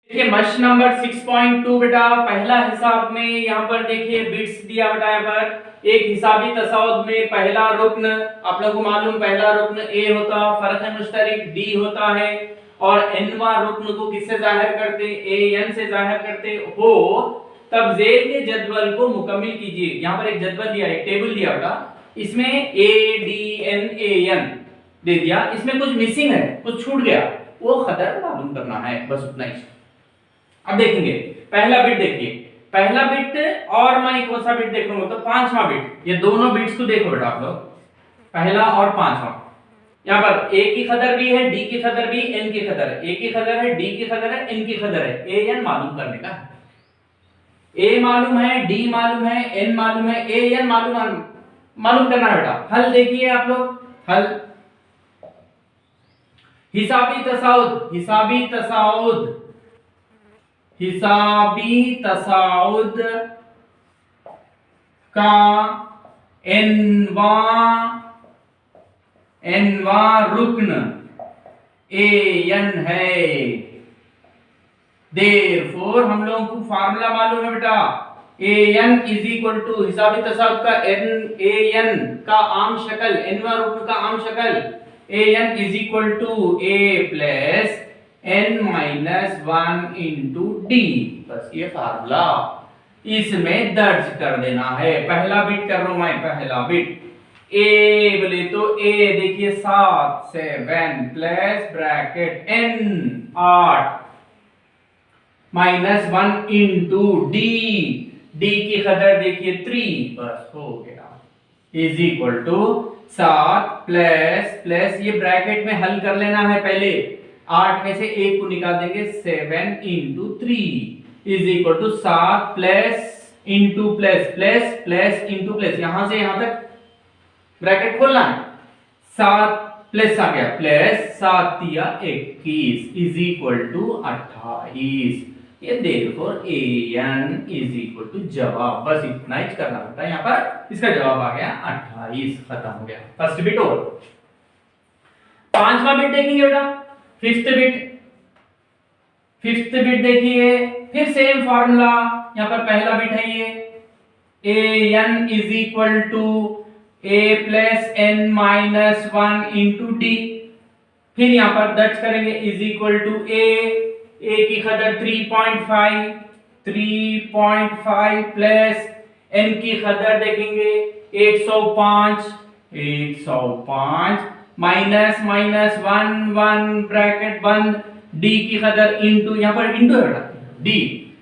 देखिए must number 6.2 बेटा पहला हिसाब में यहाँ पर देखिए बिट्स दिया बेटा। यहाँ पर एक हिसाबी तसाउद में पहला रुक्न आप लोगों को मालूम, पहला रुक्न ए होता, फर्क मुश्तरिक डी होता है, और एनवा रुक्न को किससे जाहिर करते, ए एन से जाहिर करते हो। तब जेल के जदवल को मुकम्मिल कीजिए। यहाँ पर एक जदवल दिया, एक टेबल दिया बेटा, इसमें A D N A N दे दिया, इसमें कुछ मिसिंग है, कुछ छूट गया, वो खतर मालूम करना है, बस उतना ही। अब देखेंगे पहला बिट, देखिए पहला बिट और मैं कौन सा बिट देख रहा हूं, तो पांचवा बिट। ये दोनों बिट्स को देखो बेटा आप लोग, पहला और पांचवा। यहाँ पर ए की खदर भी है, डी की खदर भी, एन की खदर है। ए की खदर है, डी की खदर है, एन की खदर है। ए एन मालूम करने का, ए मालूम है, डी मालूम है, एन मालूम है, ए एन मालूम करना है बेटा। हल देखिए आप लोग, हल हिसाबी तसाउद, हिसाबी तसाउद, हिसाबी तसाउद का एनवा रुक्न ए एन है। देयरफॉर हम लोगों को फार्मूला मालूम है बेटा, ए एन इज इक्वल टू हिसाबी तसाउद का एन, ए एन का आम शक्ल, एनवा रुक्न का आम शक्ल a n is equal to a plus n minus 1 into d. बस ये फार्मूला इसमें दर्ज कर देना है। पहला बिट कर रहा हूं मैं, पहला बिट ए बोले तो ए देखिए 7 7 plus bracket n 8 minus 1 into D, D की कदर देखिए 3, बस हो गया, इज इक्वल टू 7 प्लस ये ब्रैकेट में हल कर लेना है पहले, 8 में से 1 को निकाल देंगे, 7 into 3 is equal to 7 plus into plus plus plus into plus, यहां से यहां तक ब्रैकेट खोलना है, 7 प्लस आ गया, प्लस 7 दिया 21 इज इक्वल टू 28। ये देखो ए एन इज इक्वल टू जवाब, बस इतना ही करना होता है। यहाँ पर इसका जवाब आ गया 28, खत्म हो गया फर्स्ट बिट। और पांचवा बिट देखेंगे बेटा, फिफ्थ बिट देखिए, फिर सेम फार्मूला। यहां पर पहला बिट है ये a n is equal to a plus n minus 1 into d, फिर यहां पर दर्ज करेंगे इज इक्वल टू ए की खदर 3.5 प्लस एन की खदर देखेंगे 105 माइनस 1 ब्रैकेट बंद, डी की कदर इंटू, यहां पर इंटू है बेटा, डी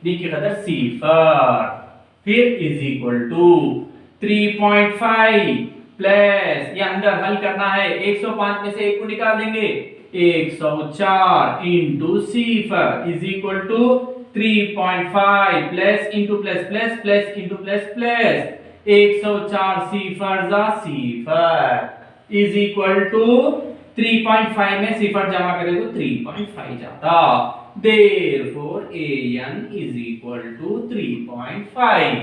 की कदर सिफर, फिर इज इक्वल टू 3.5 प्लस, ये अंदर हल करना है, 105 में से 1 को निकाल देंगे, 104 इंटू सिफर is equal to 3.5 plus into plus plus plus into plus plus, 104 सिफर जा सिफर इज इक्वल टू 3.5 में सिफर जमा करें तो 3.5 जाता। Therefore a n is equal to 3.5।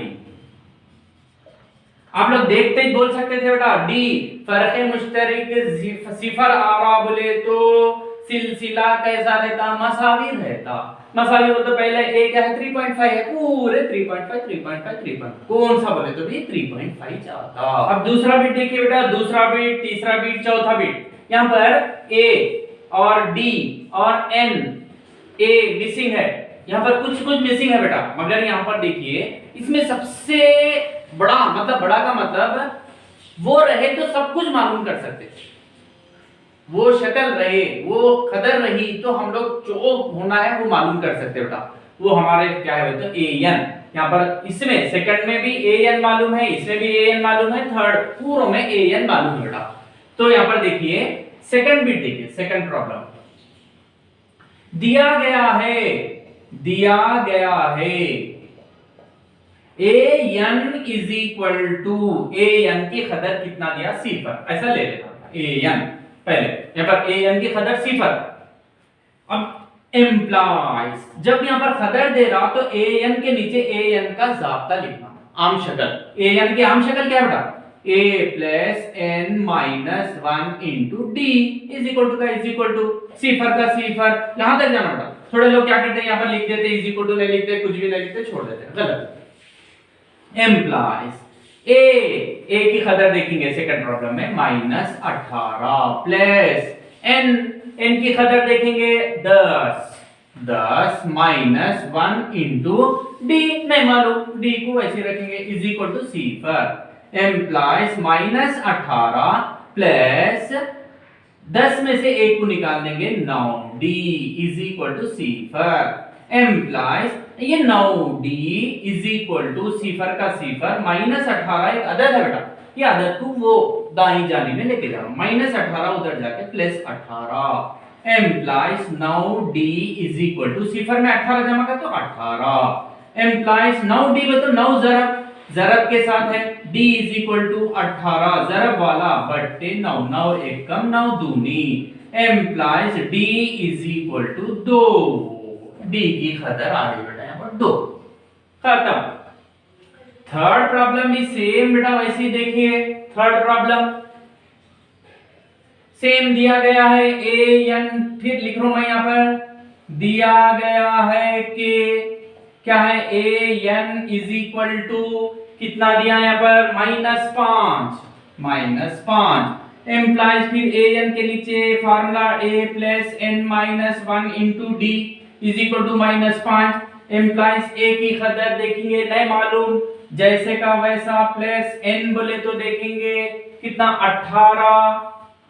आप लोग देखते ही बोल सकते थे बेटा डी फर्क मुश्तरिक सिफर आ रहा बोले तो सिलसिला कैसा रहता, मसावी रहता। मसावी हो तो पहले ए क्या है 3.5 है, पूरे 3.5 कौन सा बोले तो भी 3.5 जाता। अब दूसरा बिट देखिए बेटा, दूसरा बिट, तीसरा बिट, चौथा बिट। यहाँ पर ए और डी और एन, ए मिसिंग है, यहाँ पर कुछ मिसिंग है बेटा, मगर यहाँ पर देखिए इसमें सबसे बड़ा मतलब, बड़ा का मतलब वो रहे तो सब कुछ मालूम कर सकते, वो शक्ल रहे, वो कदर रही तो हम लोग जो होना है वो मालूम कर सकते बेटा। वो हमारे क्या है तो ए एन, यहाँ पर इसमें सेकंड में भी ए एन मालूम है, इसमें भी ए एन मालूम है, थर्ड पूरों में ए एन मालूम है बेटा। तो यहाँ पर देखिए सेकंड बिट देखिए, सेकंड प्रॉब्लम दिया गया है a n is equal to, a n की कदर कितना दिया, सिफर, ऐसा ले लेना ए एन पहले, यहां पर ए एन की कदर सिफर। अब एम्प्लॉइज, जब यहां पर कदर दे रहा तो ए एन के नीचे ए एन का जाब्ता लिखना, आम शक्ल, ए एन की आम शक्ल क्या है बेटा, a plus n minus 1 into d is equal to का इज इक्वल टू सिफर का सिफर, यहां तक जाना बेटा। थोड़े लोग क्या करते हैं यहाँ पर लिख देते हैं इज इक्वल टू, नहीं लिखते, कुछ भी नहीं लिखते, छोड़ देते हैं, गलत। एम्प्लॉइज ए की कदर देखेंगे सेकंड प्रॉब्लम में -18 प्लस एन की कदर देखेंगे 10 माइनस 1 इंटू डी, नहीं मालूम, डी को ऐसे रखेंगे इज इक्वल टू सी पर एम्प्लॉइज -18 प्लस 10 में से 1 को निकाल देंगे 9 डी इज इक्वल टू सी पर एम्प्लॉइज ये 9 डी इज इक्वल टू सीफर का सीफर -18 एक अदद है बेटा, ये अदद को वो दाई जानी में लेके जा रहा हूं, -18 उधर जाके +18 एम्प्लॉइज 9 डी इज इक्वल टू सीफर में 18 जमा कर तो 18 एम्प्लॉइज 9 डी में तो 9 जरब के साथ है, d इज इक्वल टू 18 जरब वाला बट्टे 9, 9 एक कम 9 दूनी implies d is equal to 2, d की कदर आ गई बेटा यहाँ पर 2, खत्म। थर्ड प्रॉब्लम भी सेम बेटा वैसे ही देखिए, थर्ड प्रॉब्लम सेम दिया गया है ए एन, फिर लिख रहा हूं मैं यहाँ पर दिया गया है कि क्या है a n is equal to कितना दिया है यहाँ पर -5 एम्प्लॉइज फिर ए एन के नीचे formula a plus n minus 1 into d is equal to -5 employees a की कदर देखेंगे नहीं मालूम, जैसे का वैसा प्लस एन बोले तो देखेंगे कितना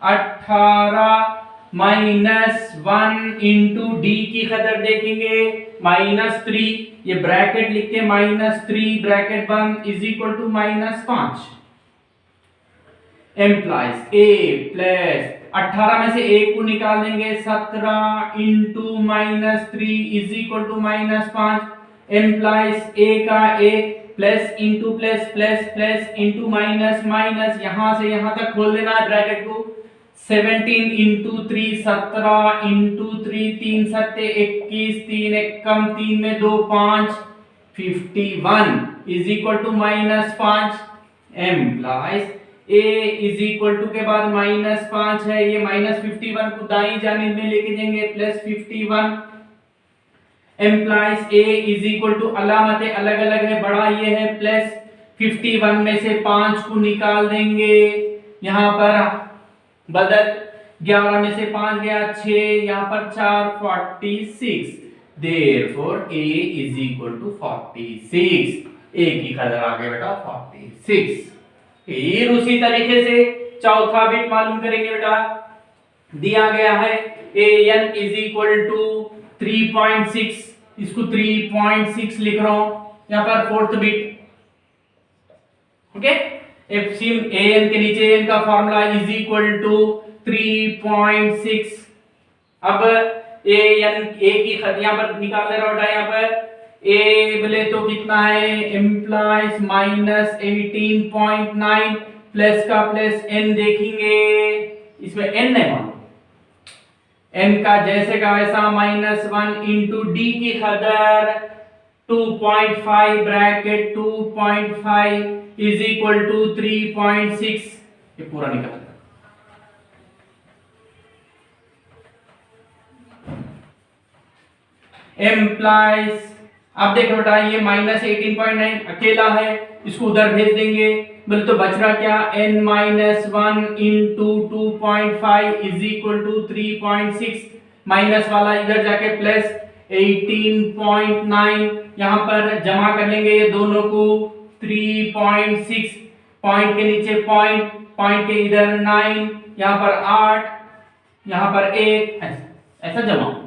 18 माइनस 1 इंटू डी की कदर देखेंगे -3, ये ब्रैकेट लिख के -3 ब्रैकेट बंद is equal to -5 employees a plus 18 में से 1 को निकाल देंगे 17 into -3 is equal to -5 employees a का a plus into plus plus plus into minus minus, यहां से यहां तक खोल देना है ब्रैकेट को 17 इंटू 3 17 इंटू 3 3 सत्ते 21 3 एक कम 3 में 2 5 51 is equal to -5 employees a is equal to के बाद -5 है, ये -51 को दाई जानिब में लेके जाएंगे +51 एम्प्लॉइज ए इज इक्वल टू अलामतें अलग अलग है, बड़ा ये है +51 में से 5 को निकाल देंगे, यहां पर बदल 11 में से 5 गया 6, यहां पर 4 46 therefore a is equal to 46, a की कदर आ गई बेटा 46। फिर उसी तरीके से चौथा बिट मालूम करेंगे बेटा, दिया गया है an इज इक्वल टू 3.6, इसको 3.6 लिख रहा हूं यहां पर फोर्थ बिट, ओके एफसीम an के नीचे n का फार्मूला इज इक्वल टू 3.6। अब an a की यहां पर निकाल ले रहा हूं, यहां पर a बोले तो कितना है एम्प्लॉइज -18.9 प्लस का प्लस n देखेंगे, इसमें n नहीं मालूम, n का जैसे का वैसा -1 इंटू डी की कदर 2.5 ब्रैकेट 2.5 इज इक्वल टू 3.6, ये पूरा निकाल एम्प्लॉइज। अब देखो बेटा ये -18.9 अकेला है, इसको उधर भेज देंगे, बोले तो बच रहा क्या n-1 into 2.5 is equal to 3.6, minus वाला इधर जाके प्लस 18.9, यहां पर जमा कर लेंगे ये दोनों को 3.6, पॉइंट के नीचे पॉइंट, पॉइंट के इधर 9, यहां पर 8, यहां पर 1, ऐसा जमा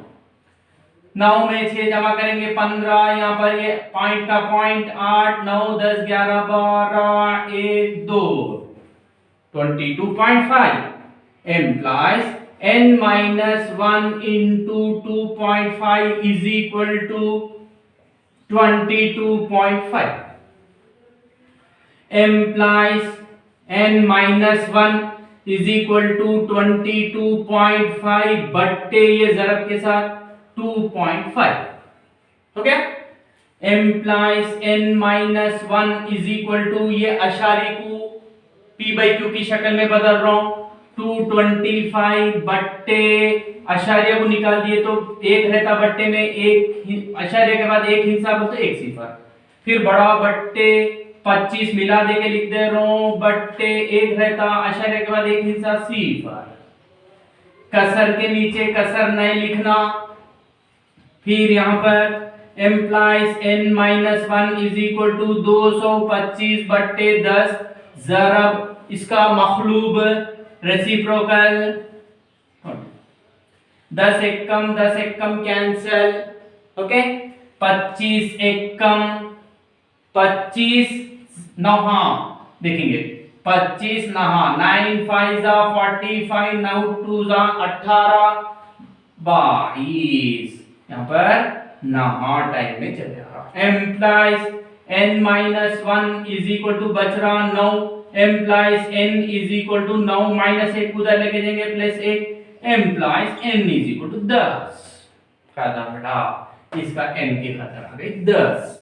9 में 6 जमा करेंगे 15, यहाँ पर ये पॉइंट का point 8 9 10 11 12 1 2 22.5 implies n-1 into 2.5 is equal to 22.5 implies n-1 is equal to 22.5 बट्टे ये जरब के साथ 2.5 हो गया। Employees n-1 is equal to ये अशारी को p/q की शक्ल में बदल रहा हूं 225 बट्टे आचार्य को निकाल दिए तो एक रहता बट्टे में, एक आचार्य के बाद एक हिस्सा बोलते एक सिफर, फिर बड़ा बट्टे 25 मिला दे के लिख दे रहा हूं, बट्टे एक रहता आचार्य के बाद एक हिस्सा सिफर, कसर के नीचे कसर नहीं लिखना, फिर यहाँ पर implies n minus 1 is equal to 225 बट्टे 10 जरब इसका मखलूब रेसिप्रोकल 10 एकम कैंसल, ओके 25 एकम 25 नहा देखेंगे 25 नहा 9 5 जा 45 9 2 जा 18 22 यहाँ पर नहा टाइम में चल रहा। Implies n minus 1 is equal to बच रहा 9, implies n is equal to 9 minus 1 उधर लेके जाएंगे plus 1, implies n is equal to 10 खत्म बेटा, इसका n की खतर आ गई 10।